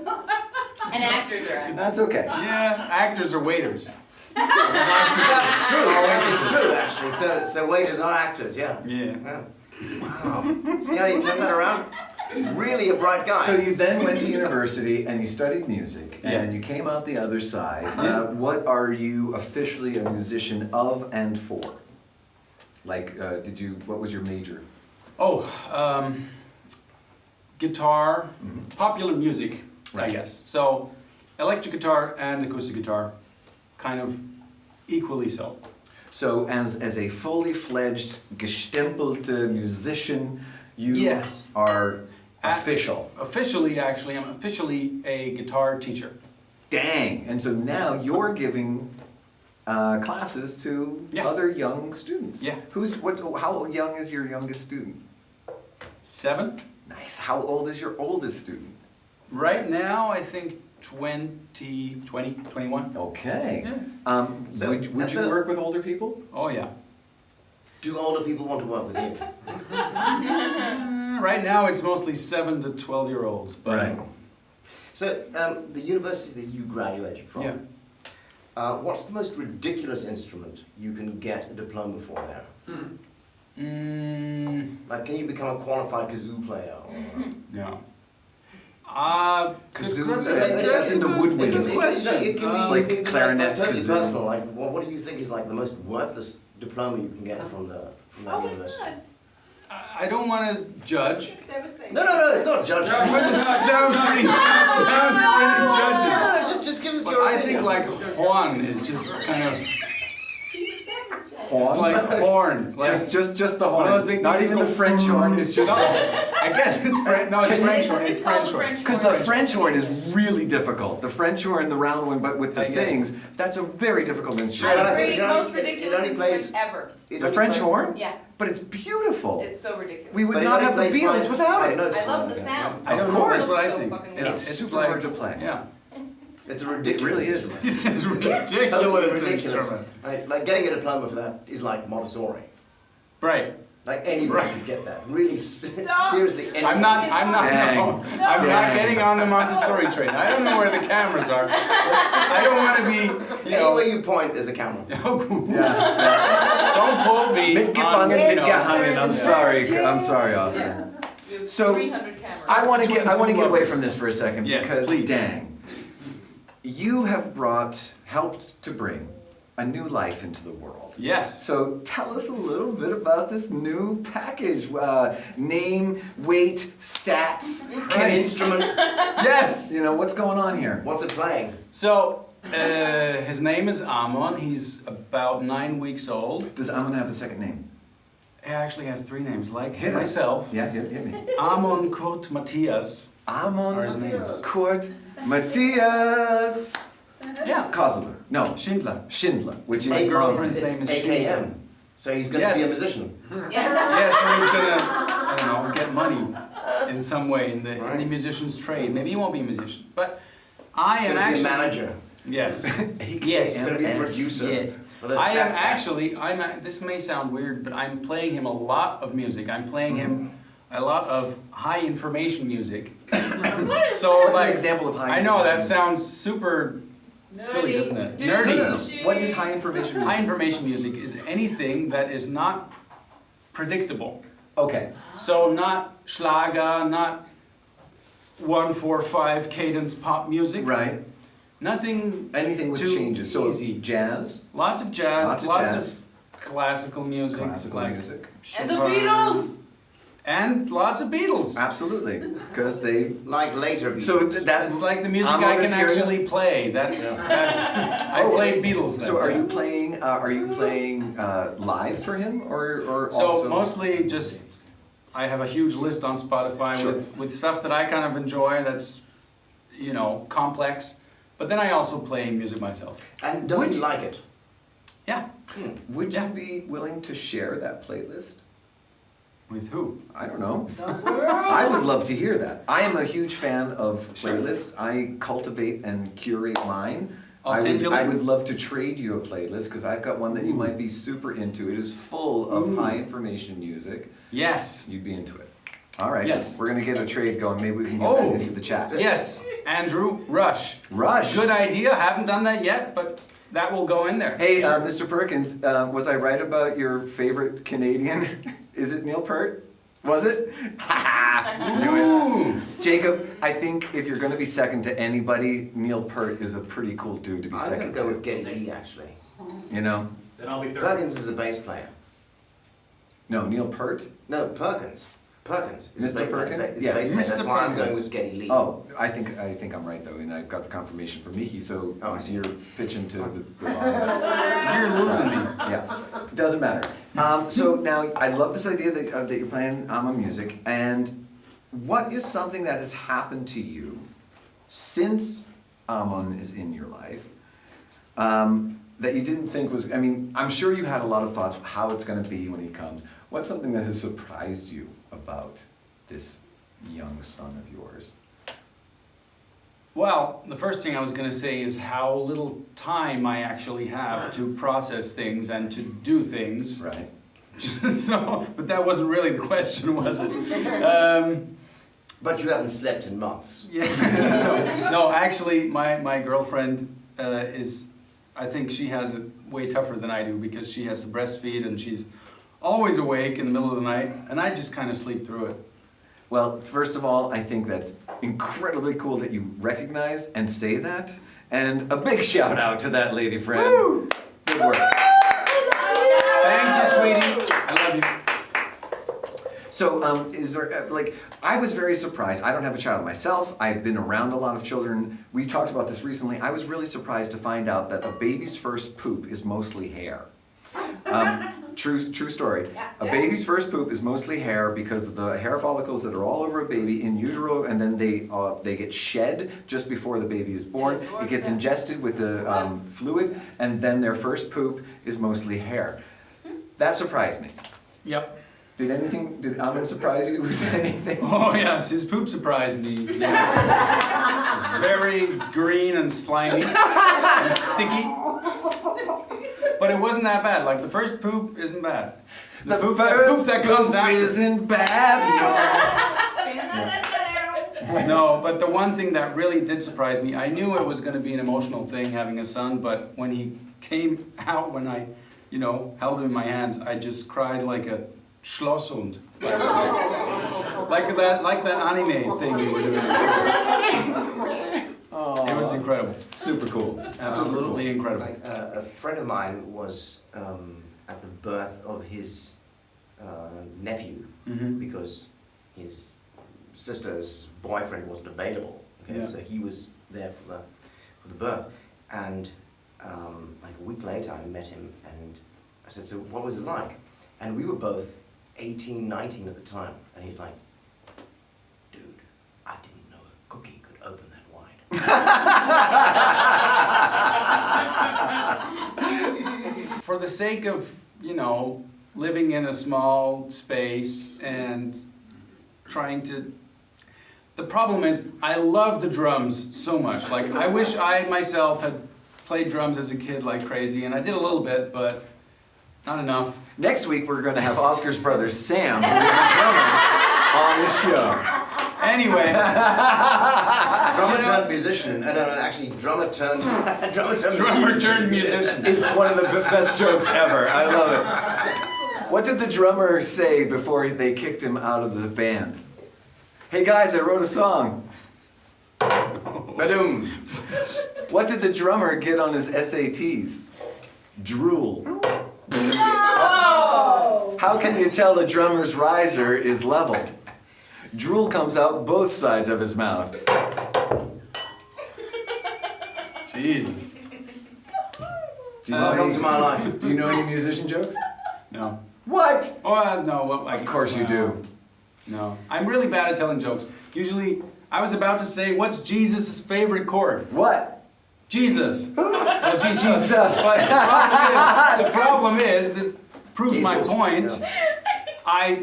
And actors are. That's okay. Yeah, actors are waiters. That's true. It's true, actually. So waiters are actors, yeah. Yeah. Yeah. Wow. See how you turn that around? Really a bright guy. So you then went to university and you studied music and Yeah. you came out the other side. What are you officially a musician of and for? Like, what was your major? Oh, guitar, popular music, I Right. guess. So, electric guitar and acoustic guitar, kind of equally so. So as a fully fledged gestempelte musician, you Yes. are A- official. Officially, actually, I'm officially a guitar teacher. Dang! And so now you're giving classes to Yeah. other young students. Yeah. How young is your youngest student? 7. Nice. How old is your oldest student? Right now, I think 20, 21. Okay. Yeah. So, Would at you the- work with older people? Oh, yeah. Do older people want to work with you? Right now, it's mostly 7 to 12-year-olds. But Right. So, the university that you graduated from, Yeah. what's the most ridiculous instrument you can get a diploma for there? Like, can you become a qualified kazoo player? Or... No. Kazoo, that's in the woodwind. It can be, It's like clarinet, totally kazoo. personal. Like, what do you think is like the most worthless diploma you can get from that university? I don't want to judge. No, it's not judgment. Sounds pretty judgy. No, just give us But your I opinion. think like horn is just kind of, Horn? it's like horn. Like, Just the one of horn. those big Not things even the go French horn. It's just no, I guess it's French. No, it's French horn. It's French horn. because the French horn is really difficult. The French horn, the round one, but with the I guess. things, that's a very difficult But instrument. I think it only- most it ridiculous only plays- instrument ever. it The only French plays- horn? Yeah, But it's beautiful. it's so ridiculous. We would But it not only have the plays Beatles five- without five it. notes I or love the something. sound. I don't Of know. course. That's what I So think. fucking It's good. super like- hard to play. Yeah. It's a ridiculous really is. instrument. It's a Totally ridiculous ridiculous. instrument. Like getting a diploma for that is like Montessori. Right. Like anybody could get that. Really, seriously. Anybody. I'm not. Dang. No, I'm not Dang. getting on the Montessori train. I don't know where the cameras are. I don't want to be. Anywhere you point, there's a camera. Don't quote me. Mitgefangen, on, you know. mitgehangen. I'm sorry, Oscar. We have So, 300 cameras. I want to Between get two away lovers. from this for a second Yes, because please. dang, you have helped to bring a new life into the world. Yes. So tell us a little bit about this new package. Name, weight, stats, An instrument. Yes. What's going on here? What's it playing? So his name is Amon. He's about 9 weeks old. Does Amon have a second name? He actually has 3 names, like Hit us. myself. Yeah, hit me. Amon Kurt Matthias Amon, are his names. Kurt, Matthias, Yeah. Kozler. No, Schindler. Schindler, which is My A- girlfriend's it's name is AKM. So he's going to be a Yes. musician. Yes. Yeah, so he's gonna, I don't know, get money in some way in the Right. musician's trade. Maybe he won't be a musician, but I He's am going to be a actually manager. yes. AKM. Yes. He's going to be a producer. Yes. for those I am fat cats. actually. This may sound weird, but I'm playing him a lot of music. I'm playing him a lot of high information music. So What's like an example of high I know that information? sounds super silly, isn't it? No, no, no. Nerdy. What is high information music? High information music is anything that is not predictable. Okay. So not Schlager, not 1/4/5 cadence pop music. Right. Nothing. Anything with too changes. So easy. jazz, Lots of jazz. Lots of jazz. classical music. classical like music. And the Chopin. Beatles. And lots of Beatles. Absolutely, because they. Like later Beatles. So that's That's like the music I'm I on can this area. actually play. That's I Oh, played Beatles then. So are you playing? Live for him, or So also? mostly just, I have a huge list on Spotify Sure. with stuff that I kind of enjoy that's, you know, complex. But then I also play music myself. And does Would he you- like it? Yeah. Would you Yeah. be willing to share that playlist? With who? I don't know. The world. I would love to hear that. I am a huge fan of Sure. playlists. I cultivate and curate mine. I'll send you a I link. would love to trade you a playlist because I've got one that you might be super into. It is full of high information music. Yes. You'd be into it. All right. Yes. We're gonna get a trade going. Maybe we can get Oh. that into the chat. Yes. Andrew Rush. Rush. Good idea. Haven't done that yet, but that will go in there. Hey, Mr. Perkins, was I right about your favorite Canadian? Is it Neil Peart? Was it? Knew it. Ooh. Jacob, I think if you're going to be second to anybody, Neil Peart is a pretty cool dude to be I'm going second to go to. with Geddy Lee, actually. You know? Then I'll be third. Perkins is a bass player. No, Neil Peart? No, Perkins. Perkins. Is Mr. a bass player. Perkins? Is Yes. a bass player. That's Mr. why I'm going Perkins. with Geddy Lee. Oh, I think I'm right though, and I've got the confirmation from Miki. So, Oh, I so see. you're pitching to the bottom. You're losing me. Yeah, doesn't matter. So now I love this idea that you're playing music, and what is something that has happened to you since Amon is in your life that you didn't think was? I mean, I'm sure you had a lot of thoughts how it's going to be when he comes. What's something that has surprised you about this young son of yours? Well, the first thing I was going to say is how little time I actually have to process things and to do things. Right. So, but that wasn't really the question, was it? But you haven't slept in months. Yeah. No, actually, my girlfriend is, I think she has it way tougher than I do because she has to breastfeed and she's always awake in the middle of the night, and I just kind of sleep through it. Well, first of all, I think that's incredibly cool that you recognize and say that. And a big shout out to that lady friend. Woo! Good work. Thank you, sweetie. I love you. So, is there, I was very surprised. I don't have a child myself. I've been around a lot of children. We talked about this recently. I was really surprised to find out that a baby's first poop is mostly hair. True story. A baby's first poop is mostly hair because of the hair follicles that are all over a baby in utero, and then they get shed just before the baby is born. It gets ingested with the fluid, and then their first poop is mostly hair. That surprised me. Yep. Did Amin surprise you with anything? Oh yes, his poop surprised me. Yes. It's very green and slimy and sticky. But it wasn't that bad. Like the first poop isn't bad. The poop that comes after. isn't bad. No, but the one thing that really did surprise me, I knew it was going to be an emotional thing having a son, but when he came out, when I, held him in my hands, I just cried like a Schlosshund. like that anime thing you were doing. It was incredible. Super cool. Absolutely incredible. Like, a friend of mine was at the birth of his nephew Mhm. because his sister's boyfriend wasn't available. Okay, Yeah. so he was there for the birth, and like a week later, I met him, and I said, "So what was it like?" And we were both 18, 19 at the time, and he's like, "Dude, I didn't know a cookie could open that wide." For the sake of, living in a small space and trying to... The problem is, I love the drums so much. Like, I wish I myself had played drums as a kid like crazy, and I did a little bit, but not enough. Next week we're going to have Oscar's brother Sam, who is a drummer, on the show. Anyway, Drummer turned musician. No, actually, drummer turned Drummer turned musician. It's one of the best jokes ever. I love it. What did the drummer say before they kicked him out of the band? Hey guys, I wrote a song. Badoom. What did the drummer get on his SATs? Drool. How can you tell a drummer's riser is level? Drool comes out both sides of his mouth. Jesus. Do you know Welcome any- to my life. Do you know any musician jokes? No. What? Oh, no. Well, Of course you do. No. I'm really bad at telling jokes. Usually, I was about to say, what's Jesus' favorite chord? What? Jesus. Well, Jesus. Jesus. But the problem is, that proves my Jesus. point. Yeah.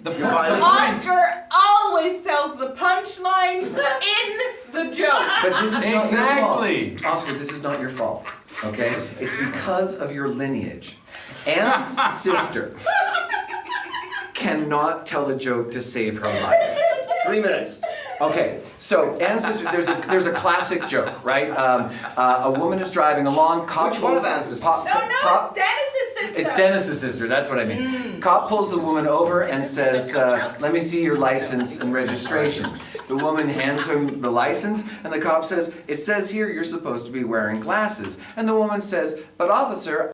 The violin. point. Oscar always tells the punchline in the joke. But this is not Exactly. your fault. Oscar, this is not your fault, okay? It's because of your lineage. Anne's sister cannot tell a joke to save her life. 3 minutes. Okay, so Anne's sister, there's a classic joke, right? A woman is driving along, cop Which one of pulls- Anne's sisters? pop- No, pop- it's Dennis's sister. It's Dennis's sister, that's what I mean. Cop pulls the woman over and says, let me see your license and registration. The woman hands him the license, and the cop says, it says here you're supposed to be wearing glasses. And the woman says, but officer,